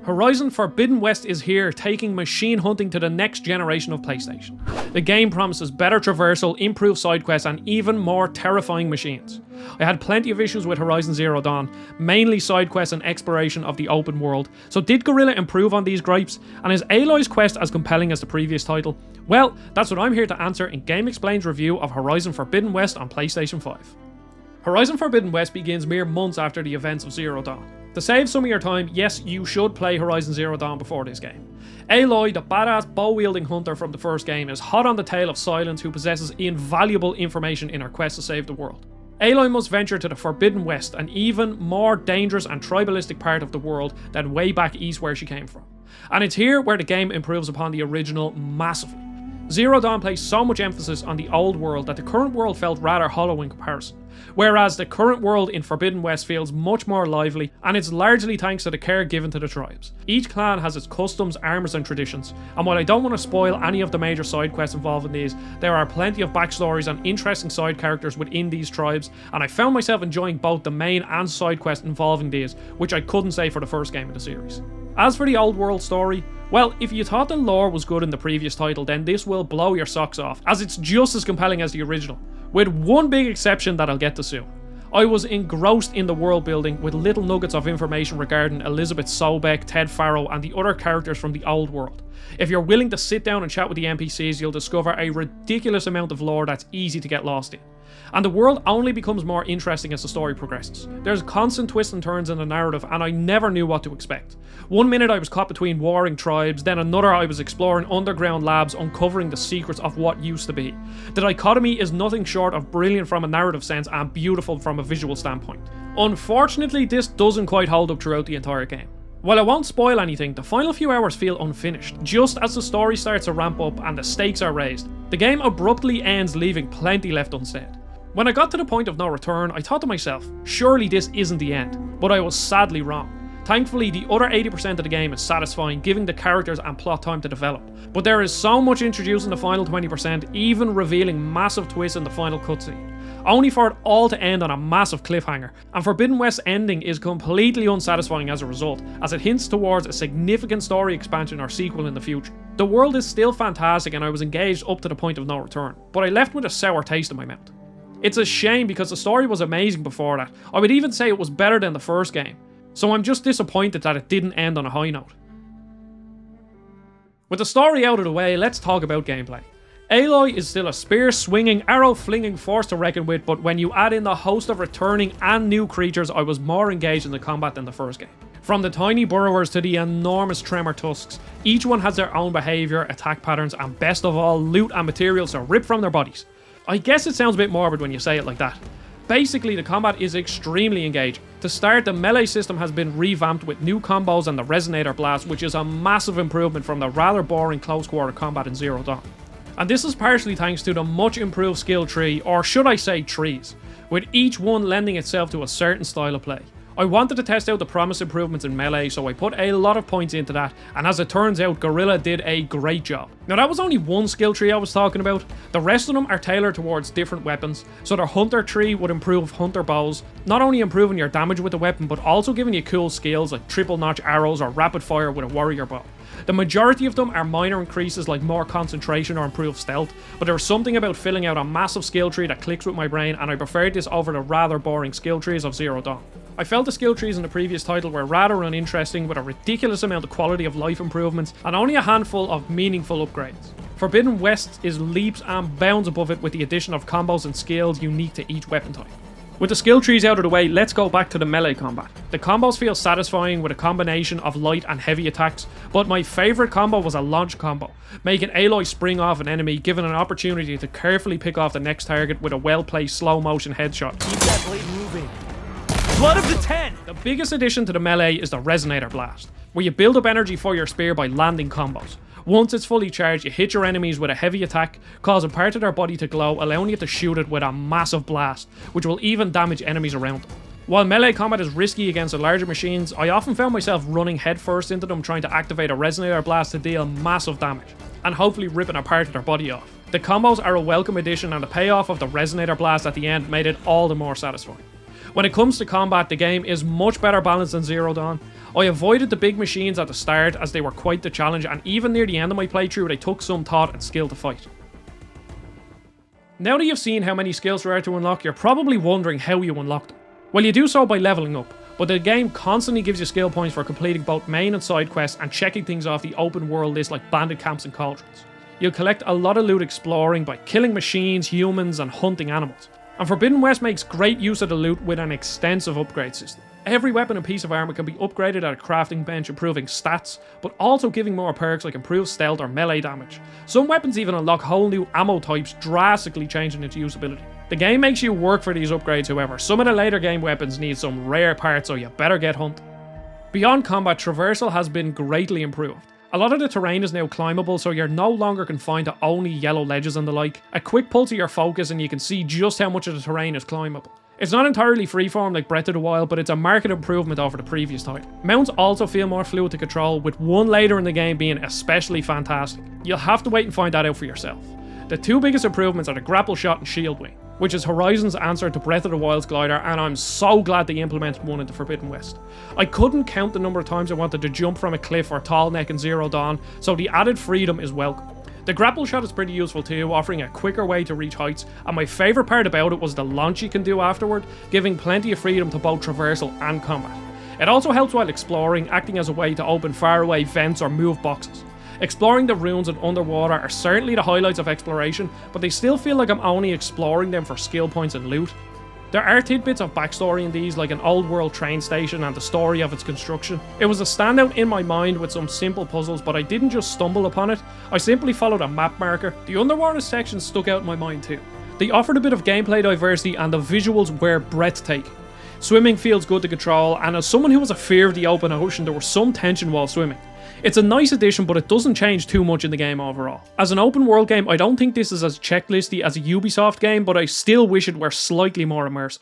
Horizon Forbidden West is here, taking machine hunting to the next generation of PlayStation. The game promises better traversal, improved side quests, and even more terrifying machines. I had plenty of issues with Horizon Zero Dawn, mainly side quests and exploration of the open world, so did Guerrilla improve on these gripes, and is Aloy's quest as compelling as the previous title? Well, that's what I'm here to answer in GameXplain's review of Horizon Forbidden West on PlayStation 5. Horizon Forbidden West begins mere months after the events of Zero Dawn. To save some of your time, yes, you should play Horizon Zero Dawn before this game. Aloy, the badass bow-wielding hunter from the first game, is hot on the tail of Silence, who possesses invaluable information in her quest to save the world. Aloy must venture to the Forbidden West, an even more dangerous and tribalistic part of the world than way back east where she came from. And it's here where the game improves upon the original massively. Zero Dawn placed so much emphasis on the old world that the current world felt rather hollow in comparison, whereas the current world in Forbidden West feels much more lively, and it's largely thanks to the care given to the tribes. Each clan has its customs, armors and traditions, and while I don't want to spoil any of the major side quests involved in these, there are plenty of backstories and interesting side characters within these tribes, and I found myself enjoying both the main and side quests involving these, which I couldn't say for the first game in the series. As for the old world story, well, if you thought the lore was good in the previous title, then this will blow your socks off, as it's just as compelling as the original, with one big exception that I'll get to soon. I was engrossed in the world building with little nuggets of information regarding Elizabeth Sobeck, Ted Farrow, and the other characters from the old world. If you're willing to sit down and chat with the NPCs, you'll discover a ridiculous amount of lore that's easy to get lost in. And the world only becomes more interesting as the story progresses. There's constant twists and turns in the narrative, and I never knew what to expect. One minute I was caught between warring tribes, then another I was exploring underground labs uncovering the secrets of what used to be. The dichotomy is nothing short of brilliant from a narrative sense and beautiful from a visual standpoint. Unfortunately, this doesn't quite hold up throughout the entire game. While I won't spoil anything, the final few hours feel unfinished, just as the story starts to ramp up and the stakes are raised. The game abruptly ends, leaving plenty left unsaid. When I got to the point of no return, I thought to myself, surely this isn't the end, but I was sadly wrong. Thankfully, the other 80% of the game is satisfying, giving the characters and plot time to develop. But there is so much introduced in the final 20%, even revealing massive twists in the final cutscene, only for it all to end on a massive cliffhanger, and Forbidden West's ending is completely unsatisfying as a result, as it hints towards a significant story expansion or sequel in the future. The world is still fantastic and I was engaged up to the point of no return, but I left with a sour taste in my mouth. It's a shame because the story was amazing before that. I would even say it was better than the first game. So I'm just disappointed that it didn't end on a high note. With the story out of the way, let's talk about gameplay. Aloy is still a spear-swinging, arrow-flinging force to reckon with, but when you add in the host of returning and new creatures, I was more engaged in the combat than the first game. From the tiny burrowers to the enormous tremor tusks, each one has their own behaviour, attack patterns, and best of all, loot and materials to rip from their bodies. I guess it sounds a bit morbid when you say it like that. Basically, the combat is extremely engaging. To start, the melee system has been revamped with new combos and the Resonator Blast, which is a massive improvement from the rather boring close quarter combat in Zero Dawn. And this is partially thanks to the much improved skill tree, or should I say trees, with each one lending itself to a certain style of play. I wanted to test out the promised improvements in melee, so I put a lot of points into that, and as it turns out, Guerrilla did a great job. Now that was only one skill tree I was talking about. The rest of them are tailored towards different weapons, so their hunter tree would improve hunter bows, not only improving your damage with the weapon, but also giving you cool skills like triple notch arrows or rapid fire with a warrior bow. The majority of them are minor increases like more concentration or improved stealth, but there was something about filling out a massive skill tree that clicks with my brain, and I preferred this over the rather boring skill trees of Zero Dawn. I felt the skill trees in the previous title were rather uninteresting, with a ridiculous amount of quality of life improvements and only a handful of meaningful upgrades. Forbidden West is leaps and bounds above it with the addition of combos and skills unique to each weapon type. With the skill trees out of the way, let's go back to the melee combat. The combos feel satisfying with a combination of light and heavy attacks, but my favourite combo was a launch combo, making Aloy spring off an enemy, given an opportunity to carefully pick off the next target with a well-placed slow motion headshot. Keep that blade moving. Blood of the 10! The biggest addition to the melee is the Resonator Blast, where you build up energy for your spear by landing combos. Once it's fully charged, you hit your enemies with a heavy attack, causing part of their body to glow, allowing you to shoot it with a massive blast, which will even damage enemies around them. While melee combat is risky against the larger machines, I often found myself running headfirst into them trying to activate a Resonator Blast to deal massive damage, and hopefully ripping a part of their body off. The combos are a welcome addition, and the payoff of the Resonator Blast at the end made it all the more satisfying. When it comes to combat, the game is much better balanced than Zero Dawn. I avoided the big machines at the start as they were quite the challenge, and even near the end of my playthrough they took some thought and skill to fight. Now that you've seen how many skills there are to unlock, you're probably wondering how you unlock them. Well, you do so by leveling up, but the game constantly gives you skill points for completing both main and side quests and checking things off the open world list like bandit camps and cauldrons. You'll collect a lot of loot exploring by killing machines, humans, and hunting animals. And Forbidden West makes great use of the loot with an extensive upgrade system. Every weapon and piece of armor can be upgraded at a crafting bench, improving stats, but also giving more perks like improved stealth or melee damage. Some weapons even unlock whole new ammo types, drastically changing its usability. The game makes you work for these upgrades, however. Some of the later game weapons need some rare parts, so you better get hunting. Beyond combat, Traversal has been greatly improved. A lot of the terrain is now climbable, so you're no longer confined to only yellow ledges and the like. A quick pull to your focus and you can see just how much of the terrain is climbable. It's not entirely freeform like Breath of the Wild, but it's a marked improvement over the previous title. Mounts also feel more fluid to control, with one later in the game being especially fantastic. You'll have to wait and find that out for yourself. The two biggest improvements are the grapple shot and shield wing, which is Horizon's answer to Breath of the Wild's glider, and I'm so glad they implemented one into Forbidden West. I couldn't count the number of times I wanted to jump from a cliff or tall neck in Zero Dawn, so the added freedom is welcome. The grapple shot is pretty useful too, offering a quicker way to reach heights, and my favourite part about it was the launch you can do afterward, giving plenty of freedom to both traversal and combat. It also helps while exploring, acting as a way to open faraway vents or move boxes. Exploring the ruins and underwater are certainly the highlights of exploration, but they still feel like I'm only exploring them for skill points and loot. There are tidbits of backstory in these, like an old world train station and the story of its construction. It was a standout in my mind with some simple puzzles, but I didn't just stumble upon it, I simply followed a map marker. The underwater section stuck out in my mind too. They offered a bit of gameplay diversity and the visuals were breathtaking. Swimming feels good to control, and as someone who has a fear of the open ocean, there was some tension while swimming. It's a nice addition, but it doesn't change too much in the game overall. As an open world game, I don't think this is as checklisty as a Ubisoft game, but I still wish it were slightly more immersive.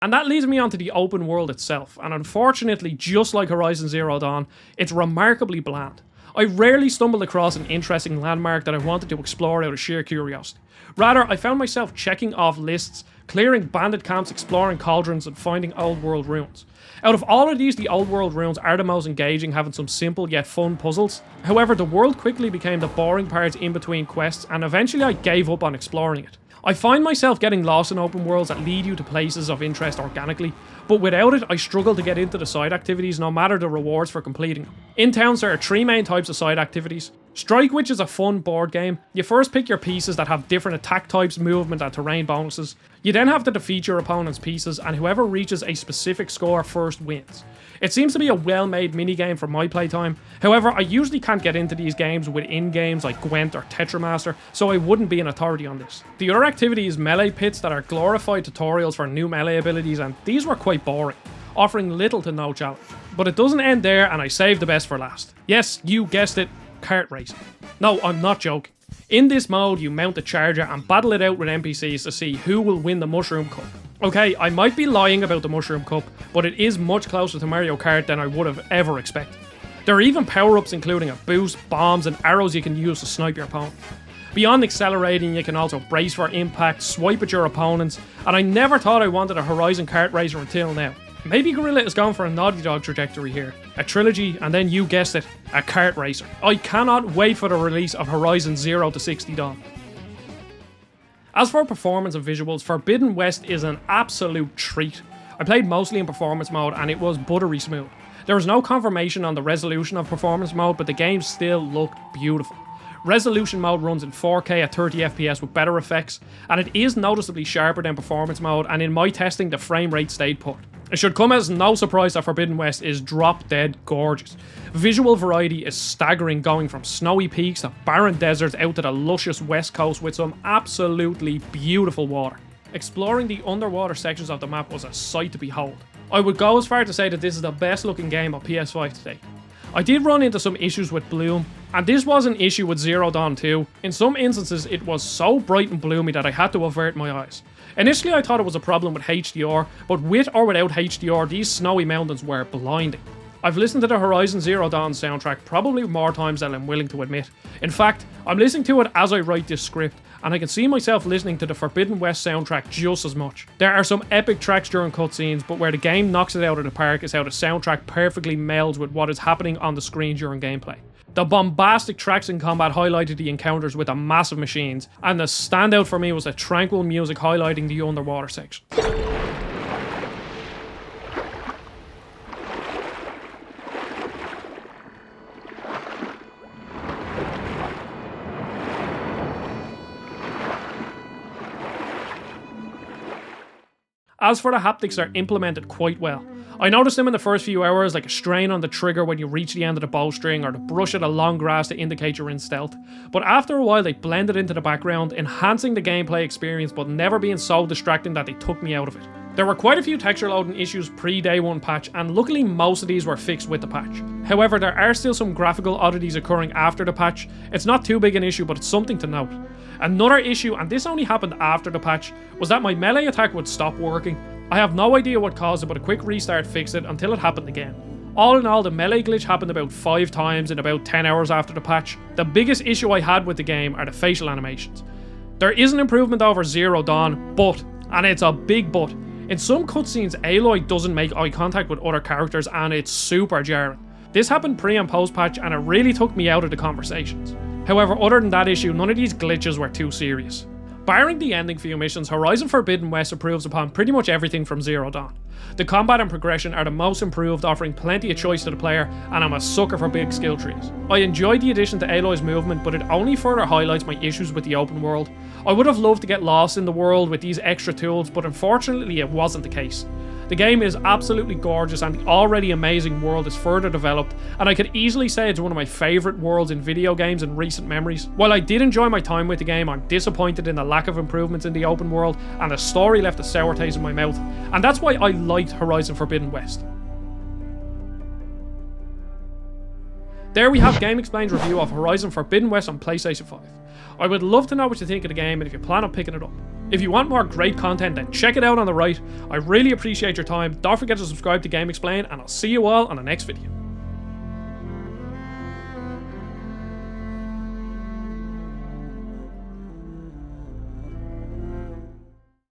And that leads me on to the open world itself, and unfortunately, just like Horizon Zero Dawn, it's remarkably bland. I rarely stumbled across an interesting landmark that I wanted to explore out of sheer curiosity. Rather, I found myself checking off lists, clearing bandit camps, exploring cauldrons, and finding old world ruins. Out of all of these, the old world ruins are the most engaging, having some simple yet fun puzzles. However, the world quickly became the boring parts in between quests, and eventually I gave up on exploring it. I find myself getting lost in open worlds that lead you to places of interest organically, but without it, I struggle to get into the side activities no matter the rewards for completing them. In towns, there are three main types of side activities. Strike, which is a fun board game. You first pick your pieces that have different attack types, movement, and terrain bonuses. You then have to defeat your opponent's pieces, and whoever reaches a specific score first wins. It seems to be a well-made minigame for my playtime. However, I usually can't get into these games within games like Gwent or Tetramaster, so I wouldn't be an authority on this. The other activity is melee pits that are glorified tutorials for new melee abilities, and these were quite boring, offering little to no challenge. But it doesn't end there, and I saved the best for last. Yes, you guessed it, kart racing. No, I'm not joking. In this mode, you mount a charger and battle it out with NPCs to see who will win the Mushroom Cup. Okay, I might be lying about the Mushroom Cup, but it is much closer to Mario Kart than I would have ever expected. There are even power-ups including a boost, bombs, and arrows you can use to snipe your opponent. Beyond accelerating, you can also brace for impact, swipe at your opponents, and I never thought I wanted a Horizon kart racer until now. Maybe Guerrilla is going for a Naughty Dog trajectory here. A trilogy, and then you guessed it, a kart racer. I cannot wait for the release of Horizon Zero to 60 Dawn. As for performance and visuals, Forbidden West is an absolute treat. I played mostly in performance mode and it was buttery smooth. There was no confirmation on the resolution of performance mode, but the game still looked beautiful. Resolution mode runs in 4K at 30 FPS with better effects, and it is noticeably sharper than performance mode, and in my testing the frame rate stayed put. It should come as no surprise that Forbidden West is drop dead gorgeous. Visual variety is staggering, going from snowy peaks to barren deserts out to the luscious west coast with some absolutely beautiful water. Exploring the underwater sections of the map was a sight to behold. I would go as far to say that this is the best looking game on PS5 today. I did run into some issues with bloom, and this was an issue with Zero Dawn too. In some instances it was so bright and bloomy that I had to avert my eyes. Initially I thought it was a problem with HDR, but with or without HDR these snowy mountains were blinding. I've listened to the Horizon Zero Dawn soundtrack probably more times than I'm willing to admit. In fact, I'm listening to it as I write this script, and I can see myself listening to the Forbidden West soundtrack just as much. There are some epic tracks during cutscenes, but where the game knocks it out of the park is how the soundtrack perfectly melds with what is happening on the screen during gameplay. The bombastic tracks in combat highlighted the encounters with the massive machines, and the standout for me was the tranquil music highlighting the underwater section. As for the haptics, they're implemented quite well. I noticed them in the first few hours, like a strain on the trigger when you reach the end of the bowstring, or the brush of the long grass to indicate you're in stealth. But after a while they blended into the background, enhancing the gameplay experience but never being so distracting that they took me out of it. There were quite a few texture loading issues pre-day one patch, and luckily most of these were fixed with the patch. However, there are still some graphical oddities occurring after the patch. It's not too big an issue, but it's something to note. Another issue, and this only happened after the patch, was that my melee attack would stop working. I have no idea what caused it, but a quick restart fixed it until it happened again. All in all, the melee glitch happened about 5 times in about 10 hours after the patch. The biggest issue I had with the game are the facial animations. There is an improvement over Zero Dawn, but, and it's a big but, in some cutscenes Aloy doesn't make eye contact with other characters and it's super jarring. This happened pre and post patch and it really took me out of the conversations. However, other than that issue, none of these glitches were too serious. Barring the ending few missions, Horizon Forbidden West improves upon pretty much everything from Zero Dawn. The combat and progression are the most improved, offering plenty of choice to the player, and I'm a sucker for big skill trees. I enjoyed the addition to Aloy's movement, but it only further highlights my issues with the open world. I would have loved to get lost in the world with these extra tools, but unfortunately it wasn't the case. The game is absolutely gorgeous and the already amazing world is further developed, and I could easily say it's one of my favourite worlds in video games in recent memories. While I did enjoy my time with the game, I'm disappointed in the lack of improvements in the open world, and the story left a sour taste in my mouth, and that's why I liked Horizon Forbidden West. There we have GameXplain's review of Horizon Forbidden West on PlayStation 5. I would love to know what you think of the game and if you plan on picking it up. If you want more great content, then check it out on the right. I really appreciate your time. Don't forget to subscribe to GameXplain, and I'll see you all on the next video.